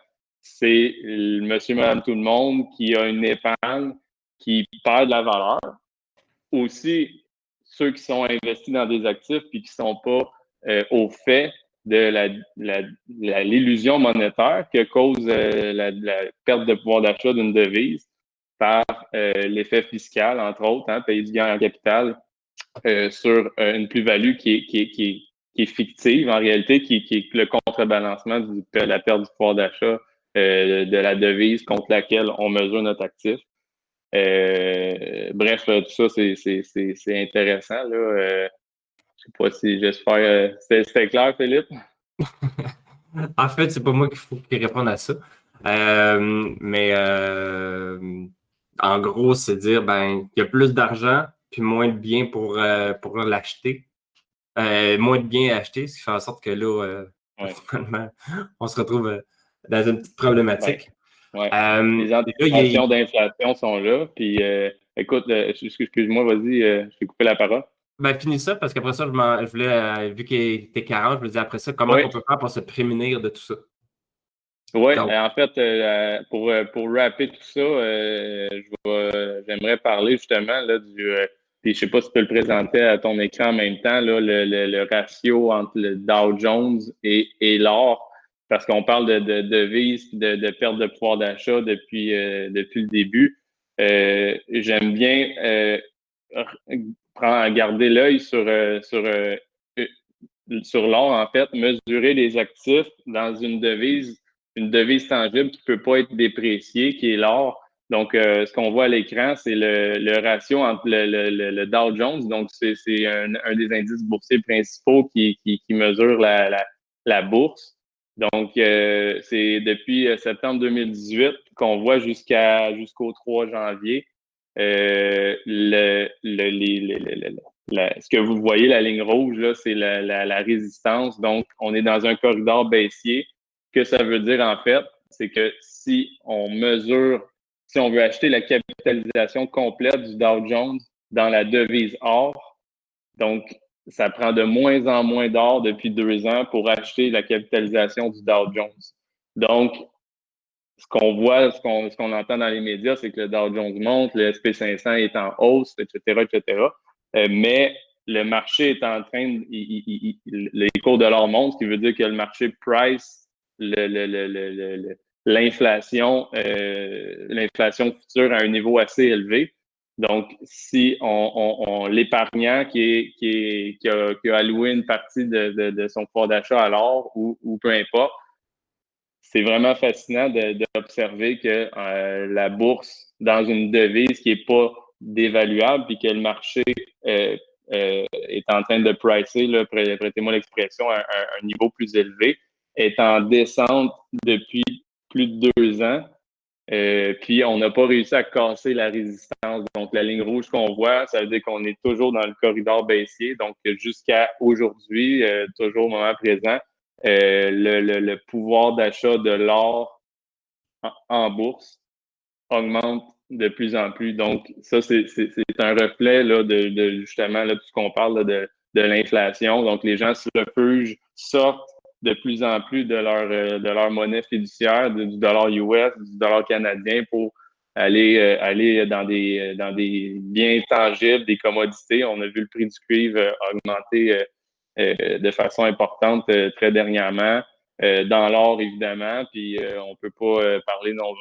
c'est monsieur, madame, tout le monde qui a une épargne qui perd de la valeur. Aussi, ceux qui sont investis dans des actifs puis qui ne sont pas au fait de l'illusion monétaire que cause la perte de pouvoir d'achat d'une devise par l'effet fiscal, entre autres, hein, payer du gain en capital sur une plus-value qui est fictive, en réalité, qui est le contrebalancement de la perte du pouvoir d'achat de la devise contre laquelle on mesure notre actif. Bref, tout ça, c'est intéressant. Là. Je sais pas si j'espère. C'était clair, Philippe? En fait, c'est pas moi qu'il faut qu'il réponde à ça. Mais en gros, c'est dire ben il y a plus d'argent puis moins de biens pour l'acheter. Moins de biens à acheter, ce qui fait en sorte que là, Ouais. finalement, on se retrouve dans une petite Ben, problématique. ouais. Là, Les anticipations d'inflation sont là. Puis, écoute, excuse-moi, vas-y, je t'ai coupé la parole. ben, finis ça parce qu'après ça, je voulais, vu qu'il était 40, je me disais après ça, comment Oui, on peut faire pour se prémunir de tout ça? oui. Donc, En fait, pour rapper tout ça, j'aimerais parler justement là, puis je sais pas si tu peux le présenter à ton écran en même temps, là, le ratio entre le Dow Jones et l'or, parce qu'on parle de devises, de perte de pouvoir d'achat depuis le début. J'aime bien garder l'œil sur l'or, en fait, mesurer les actifs dans une devise tangible qui ne peut pas être dépréciée, qui est l'or. Donc, ce qu'on voit à l'écran, c'est le ratio entre le Dow Jones, donc c'est un des indices boursiers principaux qui mesure la bourse. Donc, c'est depuis septembre 2018 qu'on voit jusqu'au 3 janvier ce que vous voyez, la ligne rouge, là, c'est la résistance. Donc, on est dans un corridor baissier. Ce que ça veut dire, en fait, c'est que si on veut acheter la capitalisation complète du Dow Jones dans la devise or, donc, ça prend de moins en moins d'or depuis 2 ans pour acheter la capitalisation du Dow Jones. Donc, ce qu'on voit, ce qu'on entend dans les médias, c'est que le Dow Jones monte, le SP500 est en hausse, etc., etc. Mais le marché est en train, les cours de l'or montent, ce qui veut dire que le marché price l'inflation future à un niveau assez élevé. Donc, si l'épargnant qui a alloué une partie de son pouvoir d'achat à l'or ou peu importe, c'est vraiment fascinant d'observer que la bourse, dans une devise qui n'est pas dévaluable, puis que le marché est en train de pricer, là, prêtez-moi l'expression, à un niveau plus élevé, est en descente depuis plus de 2 ans. Puis on n'a pas réussi à casser la résistance. Donc, la ligne rouge qu'on voit, ça veut dire qu'on est toujours dans le corridor baissier. Donc, jusqu'à aujourd'hui, toujours au moment présent, le pouvoir d'achat de l'or en bourse augmente de plus en plus. Donc, ça, c'est un reflet là, justement là, tout ce qu'on parle là, de l'inflation. Donc, les gens se refuge, sortent de plus en plus de leur monnaie fiduciaire, du dollar US, du dollar canadien pour aller dans des biens tangibles, des commodités. On a vu le prix du cuivre augmenter de façon importante très dernièrement. Dans l'or, évidemment, puis on peut pas parler non.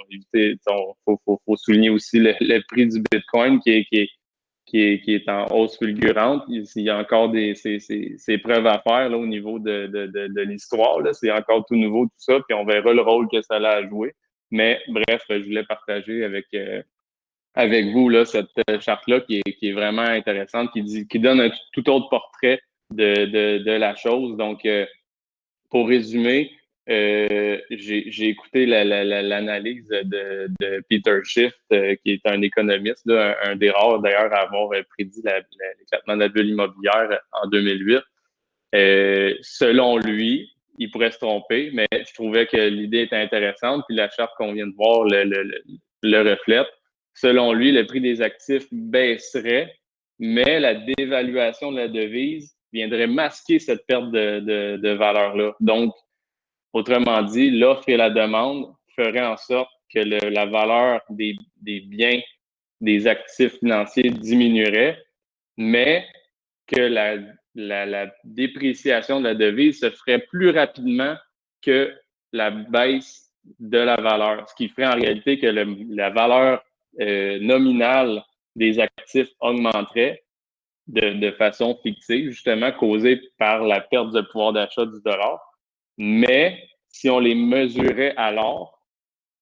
Faut souligner aussi le prix du Bitcoin qui est en hausse fulgurante. Il y a encore ces preuves à faire là, au niveau de l'histoire. C'est encore tout nouveau, tout ça, puis on verra le rôle que ça a à jouer. Mais bref, je voulais partager avec vous là, cette charte-là qui est vraiment intéressante, qui donne un tout autre portrait de la chose. Donc, pour résumer, j'ai écouté l'analyse de Peter Schiff, qui est un économiste, là, un des rares d'ailleurs à avoir prédit l'éclatement de la bulle immobilière en 2008. Selon lui, il pourrait se tromper, mais je trouvais que l'idée était intéressante, puis la charte qu'on vient de voir le reflète. Selon lui, le prix des actifs baisserait, mais la dévaluation de la devise viendrait masquer cette perte de valeur-là. Donc, autrement dit, l'offre et la demande feraient en sorte que la valeur des biens, des actifs financiers diminuerait, mais que la dépréciation de la devise se ferait plus rapidement que la baisse de la valeur, ce qui ferait en réalité que la valeur nominale des actifs augmenterait de façon fictive, justement causée par la perte de pouvoir d'achat du dollar. Mais si on les mesurait à l'or,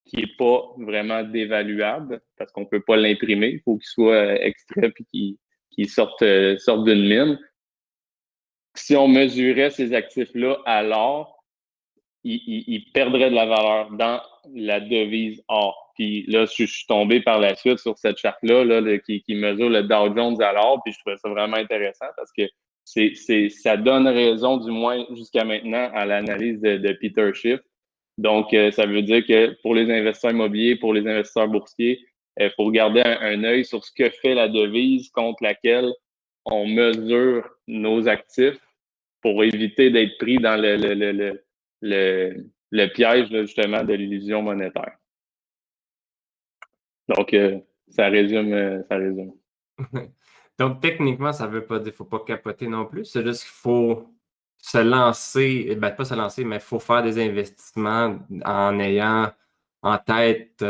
qui n'est pas vraiment dévaluable, parce qu'on ne peut pas l'imprimer, il faut qu'il soit extrait et qu'il sorte d'une mine. Si on mesurait ces actifs-là à l'or, ils perdraient de la valeur dans la devise or. Puis là, je suis tombé par la suite sur cette charte-là qui mesure le Dow Jones à l'or, puis je trouvais ça vraiment intéressant parce que ça donne raison, du moins jusqu'à maintenant, à l'analyse de Peter Schiff. Donc, ça veut dire que pour les investisseurs immobiliers, pour les investisseurs boursiers, il faut garder un œil sur ce que fait la devise contre laquelle on mesure nos actifs pour éviter d'être pris dans le piège là, justement de l'illusion monétaire. Donc, ça résume. Ça résume. Donc, techniquement, ça ne veut pas dire qu'il ne faut pas capoter non plus. C'est juste qu'il faut se lancer, ben, pas se lancer, mais il faut faire des investissements en ayant en tête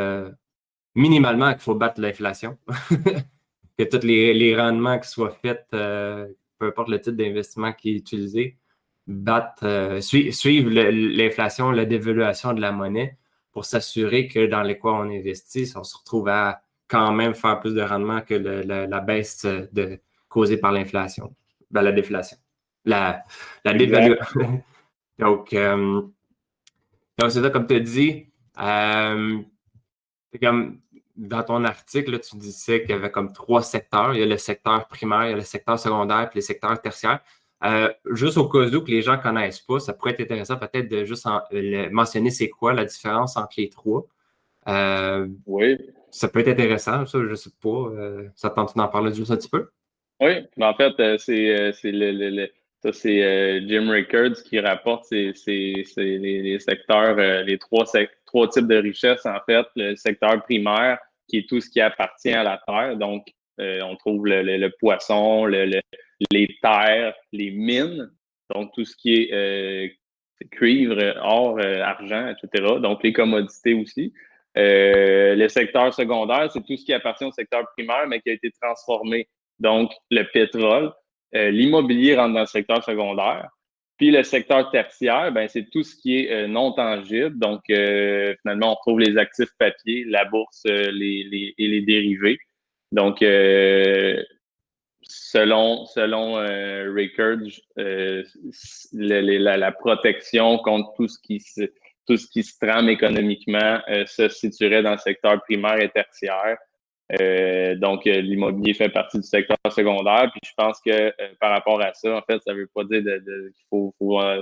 minimalement qu'il faut battre l'inflation. Que tous les rendements qui soient faits, peu importe le type d'investissement qui est utilisé, suivent l'inflation, la dévaluation de la monnaie pour s'assurer que dans les quoi on investit, on se retrouve à quand même faire plus de rendement que la baisse causée par l'inflation, ben, la déflation, la dévaluation. Donc, c'est ça, comme tu as dit, comme dans ton article, là, tu disais qu'il y avait comme 3 secteurs. Il y a le secteur primaire, il y a le secteur secondaire, puis les secteurs tertiaires. Juste au cas où que les gens ne connaissent pas, ça pourrait être intéressant peut-être de juste mentionner c'est quoi la différence entre les trois. Oui. Ça peut être intéressant, ça, je ne sais pas. Ça te tente d'en parler juste un petit peu? Oui, mais en fait, c'est Jim Rickards qui rapporte les secteurs, les trois types de richesses, en fait. Le secteur primaire, qui est tout ce qui appartient à la terre. Donc, on trouve le poisson, les terres, les mines, donc tout ce qui est cuivre, or, argent, etc. Donc, les commodités aussi. Le secteur secondaire, c'est tout ce qui appartient au secteur primaire, mais qui a été transformé. Donc, le pétrole, l'immobilier rentre dans le secteur secondaire. Puis le secteur tertiaire, ben, c'est tout ce qui est non tangible. Donc, finalement, on retrouve les actifs papier, la bourse et les dérivés. Donc, selon Rickard, la protection contre tout ce qui se trame économiquement se situerait dans le secteur primaire et tertiaire. Donc, l'immobilier fait partie du secteur secondaire. Puis je pense que par rapport à ça, en fait, ça ne veut pas dire qu'il faut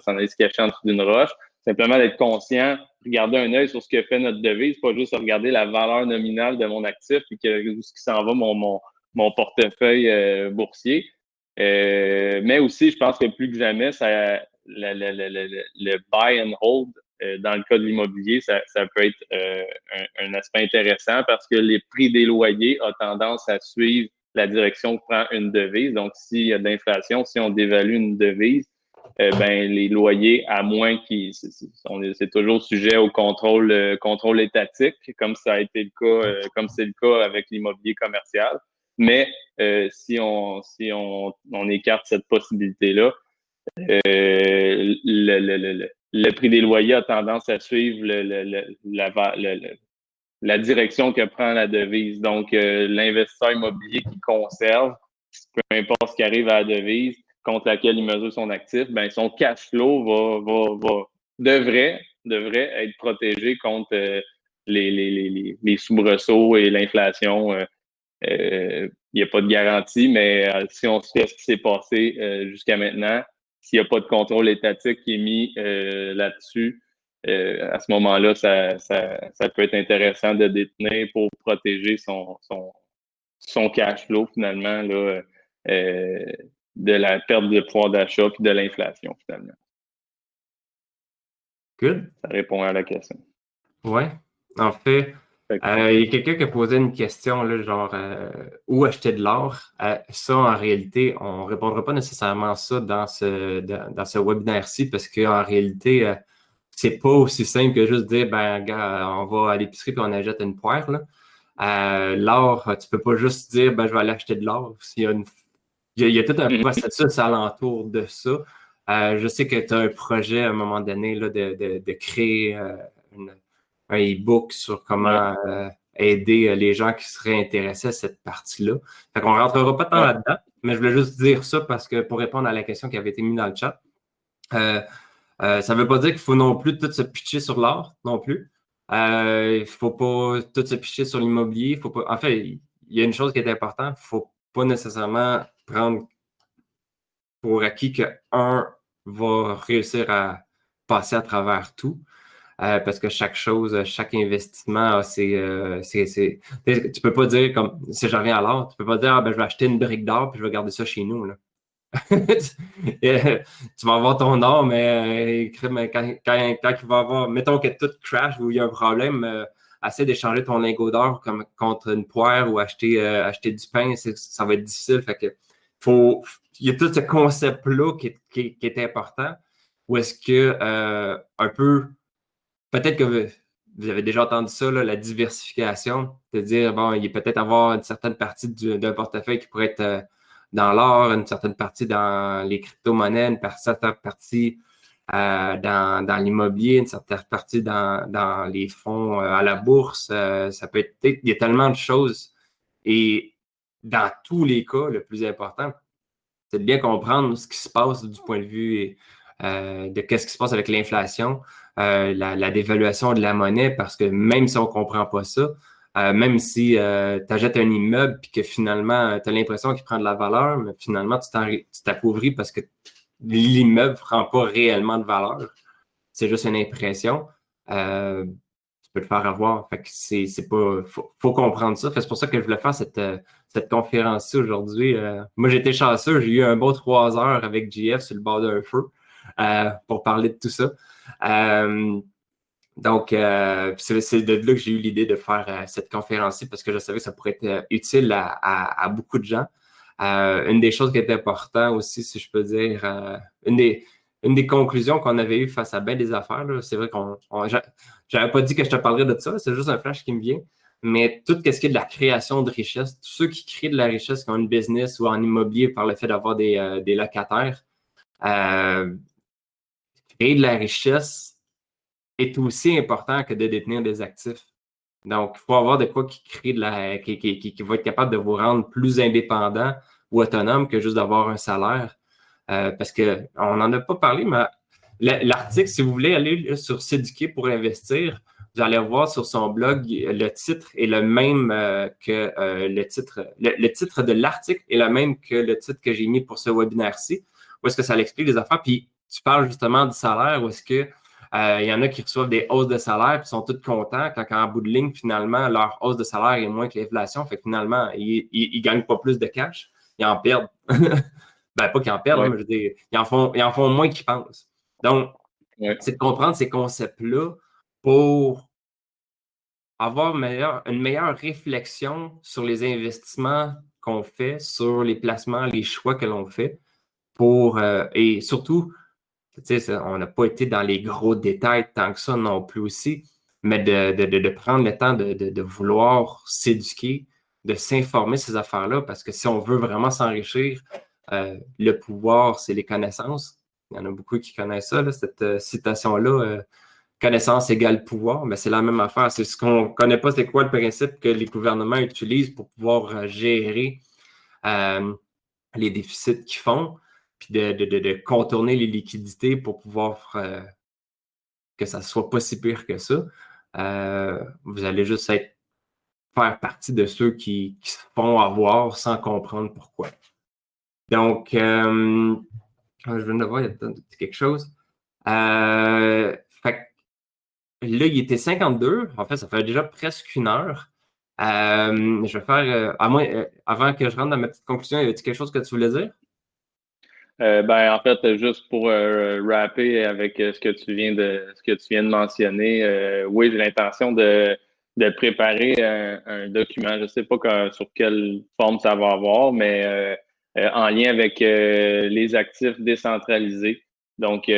s'en aller se cacher en dessous d'une roche. Simplement d'être conscient, regarder un œil sur ce que fait notre devise, pas juste regarder la valeur nominale de mon actif et où ce qui s'en va mon portefeuille boursier. Mais aussi, je pense que plus que jamais, le buy and hold dans le cas de l'immobilier, ça peut être un aspect intéressant parce que les prix des loyers ont tendance à suivre la direction que prend une devise. Donc, s'il y a de l'inflation, si on dévalue une devise, ben, les loyers, à moins qu'ils... C'est toujours sujet au contrôle étatique, comme ça a été le cas, comme c'est le cas avec l'immobilier commercial. Mais si on écarte cette possibilité-là, le prix des loyers a tendance à suivre la direction que prend la devise. Donc, l'investisseur immobilier qui conserve, peu importe ce qui arrive à la devise contre laquelle il mesure son actif, ben, son cash flow devrait être protégé contre les soubresauts et l'inflation. Il n'y a pas de garantie, mais si on se fait ce qui s'est passé jusqu'à maintenant, s'il n'y a pas de contrôle étatique qui est mis là-dessus, à ce moment-là, ça peut être intéressant de détenir pour protéger son cash flow, finalement, là, de la perte de pouvoir d'achat et de l'inflation, finalement. Good. Ça répond à la question. Oui. En fait, il y a quelqu'un qui a posé une question, là, genre où acheter de l'or? Ça, en réalité, on ne répondra pas nécessairement à ça dans ce webinaire-ci parce qu'en réalité, c'est pas aussi simple que juste dire, ben, gars, on va à l'épicerie et on achète une poire. L'or, tu peux pas juste dire, ben, je vais aller acheter de l'or. Il y a tout un processus alentour de ça. Je sais que tu as un projet à un moment donné là, de créer un e-book sur comment aider les gens qui seraient intéressés à cette partie-là. Fait qu'on ne rentrera pas tant là-dedans, mais je voulais juste dire ça parce que pour répondre à la question qui avait été mise dans le chat, ça ne veut pas dire qu'il faut non plus tout se pitcher sur l'art non plus. Il ne faut pas tout se pitcher sur l'immobilier. Faut pas... En fait, il y a une chose qui est importante, il ne faut pas nécessairement prendre pour acquis qu'un va réussir à passer à travers tout. Parce que chaque chose, chaque investissement, tu peux pas dire comme si je reviens à l'art, tu peux pas dire ben, je vais acheter une brique d'or puis je vais garder ça chez nous. Là. Tu vas avoir ton or, mais quand il va avoir, mettons que tout crash ou il y a un problème, essaie d'échanger ton lingot d'or contre une poire ou acheter du pain, ça va être difficile. Fait que il y a tout ce concept-là qui est important. Ou est-ce que un peu peut-être que vous avez déjà entendu ça, là, la diversification, c'est-à-dire, bon, il y a peut-être avoir une certaine partie d'un portefeuille qui pourrait être dans l'or, une certaine partie dans les crypto-monnaies, une certaine partie dans l'immobilier, une certaine partie dans les fonds à la bourse. Ça peut être, il y a tellement de choses. Et dans tous les cas, le plus important, c'est de bien comprendre ce qui se passe du point de vue de qu'est-ce qui se passe avec l'inflation, la dévaluation de la monnaie, parce que même si on ne comprend pas ça, même si tu achètes un immeuble et que finalement, tu as l'impression qu'il prend de la valeur, mais finalement, tu t'appauvris parce que l'immeuble ne prend pas réellement de valeur. C'est juste une impression. Tu peux te faire avoir. Fait que c'est pas. Faut comprendre ça. C'est pour ça que je voulais faire cette conférence-ci aujourd'hui. Moi, j'étais chanceux. J'ai eu un beau 3 heures avec JF sur le bord d'un feu pour parler de tout ça. Donc, c'est de là que j'ai eu l'idée de faire cette conférence-ci parce que je savais que ça pourrait être utile à beaucoup de gens. Une des choses qui est importante aussi, si je peux dire, une des conclusions qu'on avait eues face à bien des affaires, là, c'est vrai j'avais pas dit que je te parlerais de ça, c'est juste un flash qui me vient. Mais tout ce qui est de la création de richesse, tous ceux qui créent de la richesse, qui ont une business ou en immobilier par le fait d'avoir des locataires, créer de la richesse est aussi important que de détenir des actifs. Donc, il faut avoir de quoi qui crée qui va être capable de vous rendre plus indépendant ou autonome que juste d'avoir un salaire. Parce qu'on n'en a pas parlé, mais l'article, si vous voulez aller là, sur S'éduquer pour investir, vous allez voir sur son blog, le titre est le même que le titre. Le titre de l'article est le même que le titre que j'ai mis pour ce webinaire-ci, où est-ce que ça l'explique les affaires. Puis, tu parles justement du salaire, où est-ce que il y en a qui reçoivent des hausses de salaire puis sont tous contents quand en bout de ligne, finalement, leur hausse de salaire est moins que l'inflation. Fait que finalement, ils ne gagnent pas plus de cash, ils en perdent. Ben, pas qu'ils en perdent, mais je veux dire, ils en font moins qu'ils pensent. Donc, c'est de comprendre ces concepts-là pour avoir une meilleure réflexion sur les investissements qu'on fait, sur les placements, les choix que l'on fait, et surtout, on n'a pas été dans les gros détails tant que ça non plus aussi, mais de prendre le temps de vouloir s'éduquer, de s'informer ces affaires-là, parce que si on veut vraiment s'enrichir, le pouvoir, c'est les connaissances. Il y en a beaucoup qui connaissent ça, là, cette citation-là, connaissance égale pouvoir, mais c'est la même affaire. C'est ce qu'on ne connaît pas, c'est quoi le principe que les gouvernements utilisent pour pouvoir gérer les déficits qu'ils font, puis de contourner les liquidités pour pouvoir que ça ne soit pas si pire que ça. Vous allez juste faire partie de ceux qui se font avoir sans comprendre pourquoi. Donc, je viens de voir, il y a quelque chose. Fait que là, il était 52. En fait, ça fait déjà presque 1 heure. Je vais faire, avant que je rentre dans ma petite conclusion, y a-t-il quelque chose que tu voulais dire? En fait, juste pour rapper avec ce que tu viens de mentionner, oui, j'ai l'intention de préparer un document. Je ne sais pas sur quelle forme ça va avoir, mais en lien avec les actifs décentralisés. Donc,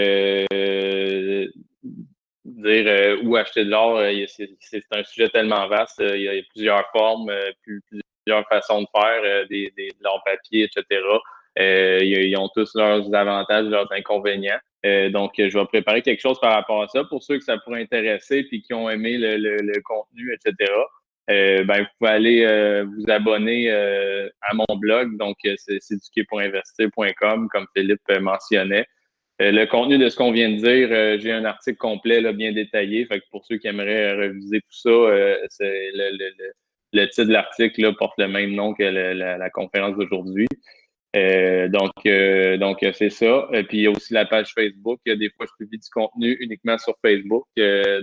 dire où acheter de l'or, c'est un sujet tellement vaste. Il y a plusieurs formes, plusieurs façons de faire, de l'or papier, etc. Ils ont tous leurs avantages, leurs inconvénients. Donc, je vais préparer quelque chose par rapport à ça. Pour ceux que ça pourrait intéresser et qui ont aimé le contenu, etc., vous pouvez aller vous abonner à mon blog. Donc, c'est s'éduquer-pour-investir.com, comme Philippe mentionnait. Le contenu de ce qu'on vient de dire, j'ai un article complet là, bien détaillé. Fait que pour ceux qui aimeraient réviser tout ça, c'est le titre de l'article porte le même nom que la conférence d'aujourd'hui. Donc c'est ça. Et puis, il y a aussi la page Facebook. Des fois, je publie du contenu uniquement sur Facebook. C'est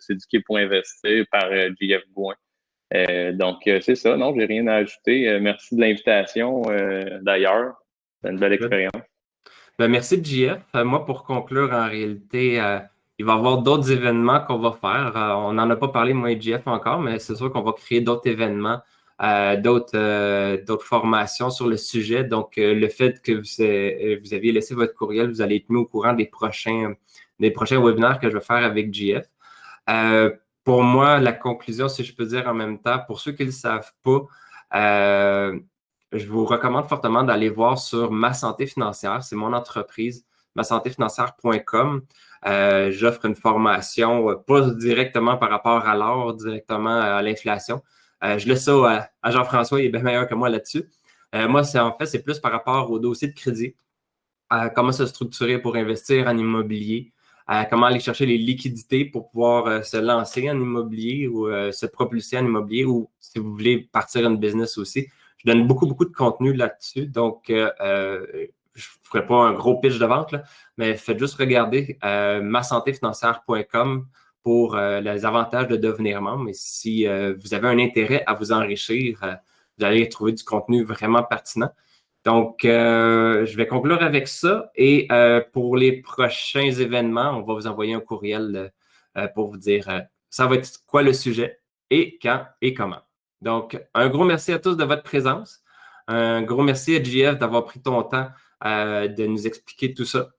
Éduquer pour investir par JF Gouin. C'est ça. Non, j'ai rien à ajouter. Merci de l'invitation, d'ailleurs. C'est une belle expérience. Ben, merci, JF. Moi, pour conclure, en réalité, il va y avoir d'autres événements qu'on va faire. On n'en a pas parlé, moi et JF encore, mais c'est sûr qu'on va créer d'autres événements, d'autres formations sur le sujet. Donc, le fait que vous aviez laissé votre courriel, vous allez être mis au courant des prochains webinaires que je vais faire avec JF. Pour moi, la conclusion, si je peux dire en même temps, pour ceux qui ne le savent pas, je vous recommande fortement d'aller voir sur Ma Santé Financière. C'est mon entreprise, masantéfinancière.com. J'offre une formation, pas directement par rapport à l'or, directement à l'inflation. Je laisse ça à Jean-François, il est bien meilleur que moi là-dessus. Moi, c'est plus par rapport au dossier de crédit, comment se structurer pour investir en immobilier, comment aller chercher les liquidités pour pouvoir se lancer en immobilier ou se propulser en immobilier ou si vous voulez partir une business aussi. Je donne beaucoup de contenu là-dessus. Donc, je ne ferai pas un gros pitch de vente, là, mais faites juste regarder masantéfinancière.com pour les avantages de devenir membre. Et si vous avez un intérêt à vous enrichir, vous allez trouver du contenu vraiment pertinent. Donc, je vais conclure avec ça. Et pour les prochains événements, on va vous envoyer un courriel pour vous dire ça va être quoi le sujet et quand et comment. Donc, un gros merci à tous de votre présence. Un gros merci à JF d'avoir pris ton temps de nous expliquer tout ça.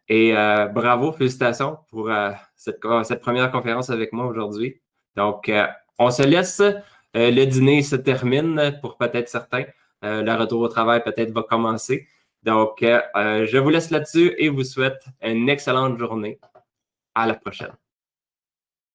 Et bravo, félicitations pour cette première conférence avec moi aujourd'hui. Donc, on se laisse. Le dîner se termine pour peut-être certains. Le retour au travail peut-être va commencer. Donc, je vous laisse là-dessus et vous souhaite une excellente journée. À la prochaine.